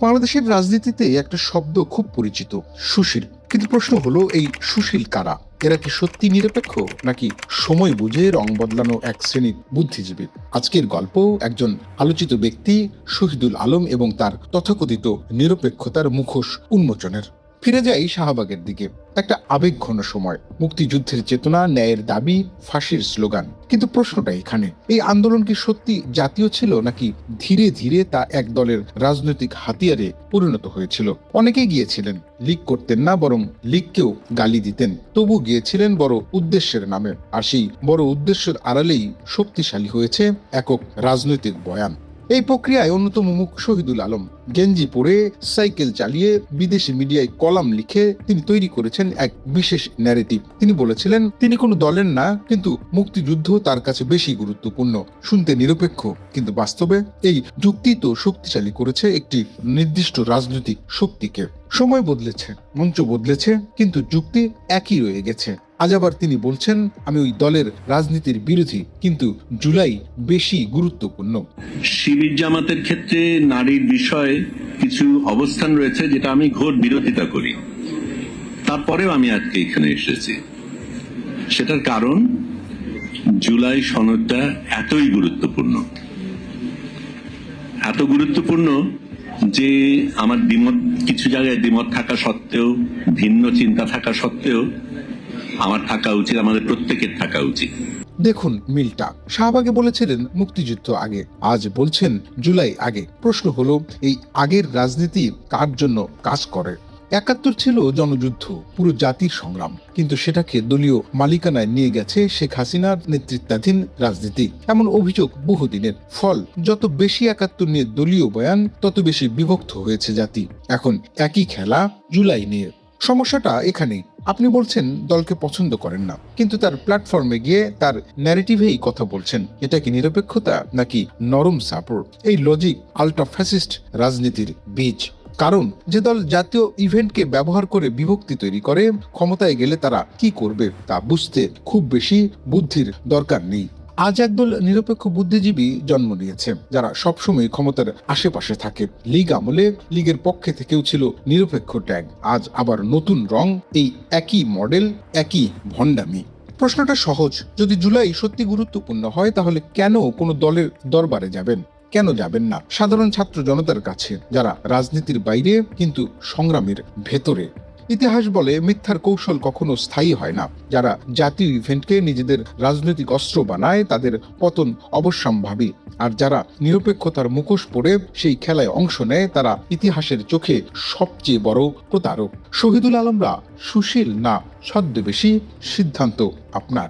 বাংলাদেশের রাজনীতিতে একটা শব্দ খুব পরিচিত, সুশীল। কিন্তু প্রশ্ন হলো, এই সুশীল কারা? এরা কি সত্যি নিরপেক্ষ, নাকি সময় বুঝে রং বদলানো এক শ্রেণীর বুদ্ধিজীবী? আজকের গল্প একজন আলোচিত ব্যক্তি শহীদুল আলম এবং তার তথাকথিত নিরপেক্ষতার মুখোশ উন্মোচনের। ফিরে যাই শাহবাগের দিকে। একটা আবেগঘন সময়, মুক্তিযুদ্ধের চেতনা, ন্যায়ের দাবি, ফাঁসির স্লোগান। কিন্তু প্রশ্নটা এখানে, এই আন্দোলন কি সত্যি জাতীয় ছিল, নাকি ধীরে ধীরে তা এক দলের রাজনৈতিক হাতিয়ারে পরিণত হয়েছিল? অনেকেই গিয়েছিলেন, লীগ করতেন না, বরং লীগকেও গালি দিতেন। তবু গিয়েছিলেন বড় উদ্দেশ্যের নামে, আর সেই বড় উদ্দেশ্যের আড়ালেই শক্তিশালী হয়েছে একক রাজনৈতিক বয়ান। এই প্রক্রিয়ায় অন্যতম মুখ শহীদুল আলম। গেঞ্জি পরে, সাইকেল চালিয়ে, বিদেশি মিডিয়ায় কলাম লিখে তিনি তৈরি করেছেন এক বিশেষ ন্যারেটিভ। তিনি বলেছিলেন তিনি কোনো দলের না, কিন্তু মুক্তিযুদ্ধ তার কাছে বেশি গুরুত্বপূর্ণ। শুনতে নিরপেক্ষ, কিন্তু বাস্তবে এই যুক্তি তো শক্তিশালী করেছে একটি নির্দিষ্ট রাজনৈতিক শক্তিকে। সময় বদলেছে, মঞ্চ বদলেছে, কিন্তু যুক্তি একই রয়ে গেছে। আজ আবার তিনি বলছেন, আমি ওই দলের রাজনীতির বিরোধী, কিন্তু জুলাই বেশি গুরুত্বপূর্ণ। শিবির জামাতের ক্ষেত্রে নারীর বিষয়ে কিছু অবস্থান রয়েছে যেটা আমি ঘোর বিরোধিতা করি, তারপরেও আমি আজকে এখানে এসেছি। সেটার কারণ জুলাই সনদটা এতই গুরুত্বপূর্ণ, এত গুরুত্বপূর্ণ যে আমার দ্বিমত, কিছু জায়গায় দ্বিমত থাকা সত্ত্বেও, ভিন্ন চিন্তা থাকা সত্ত্বেও আমার থাকা উচিত, আমাদের প্রত্যেকের থাকা উচিত। দেখুন মিলটা, শাহবাগে বলেছিলেন মুক্তিযুদ্ধ আগে, আজ বলছেন জুলাই আগে। প্রশ্ন হলো, এই আগের রাজনীতি কার জন্য কাজ করে? ৭১ ছিল জনযুদ্ধ, পুরো জাতির সংগ্রাম, কিন্তু সেটাকে দলীয় মালিকানায় নিয়ে গেছে শেখ হাসিনার নেতৃত্বাধীন রাজনীতি। এমন অভিযোগ বহুদিনের। ফল, যত বেশি ৭১ নিয়ে দলীয় বয়ান, তত বেশি বিভক্ত হয়েছে জাতি। এখন একই খেলা জুলাই নিয়ে। সমস্যাটা এখানেই। আপনি বলছেন দলকে পছন্দ করেন না, কিন্তু তার প্ল্যাটফর্মে গিয়ে তার ন্যারেটিভেই কথা বলছেন। এটা কি নিরপেক্ষতা, নাকি নরম সাপোর্ট? এই লজিক আল্ট্রা ফ্যাসিস্ট রাজনীতির বীজ। কারণ যে দল জাতীয় ইভেন্টকে ব্যবহার করে বিভক্তি তৈরি করে, ক্ষমতায় গেলে তারা কি করবে তা বুঝতে খুব বেশি বুদ্ধির দরকার নেই। আজ একদল নিরপেক্ষ বুদ্ধিজীবী জন্ম নিয়েছে, যারা সবসময় ক্ষমতার আশেপাশে থাকে। লীগ আমলে লীগের পক্ষে থেকেও ছিল নিরপেক্ষ ট্যাগ, আজ আবার নতুন রং, এই একই মডেল, একই ভণ্ডামি। প্রশ্নটা সহজ, যদি জুলাই সত্যি গুরুত্বপূর্ণ হয়, তাহলে কেন কোনো দলের দরবারে যাবেন? কেন যাবেন না সাধারণ ছাত্র জনতার কাছে, যারা রাজনীতির বাইরে কিন্তু সংগ্রামের ভেতরে? ইতিহাস বলে, মিথ্যার কৌশল কখনো স্থায়ী হয় না। যারা জাতীয় ইভেন্টকে নিজেদের রাজনৈতিক অস্ত্র বানায়, তাদের পতন অবশ্যম্ভাবী। আর যারা নিরপেক্ষতার মুখোশ পরে সেই খেলায় অংশ নেয়, তারা ইতিহাসের চোখে সবচেয়ে বড় প্রতারক। শহীদুল আলমরা সুশীল না ছদ্মবেশী, সিদ্ধান্ত আপনার।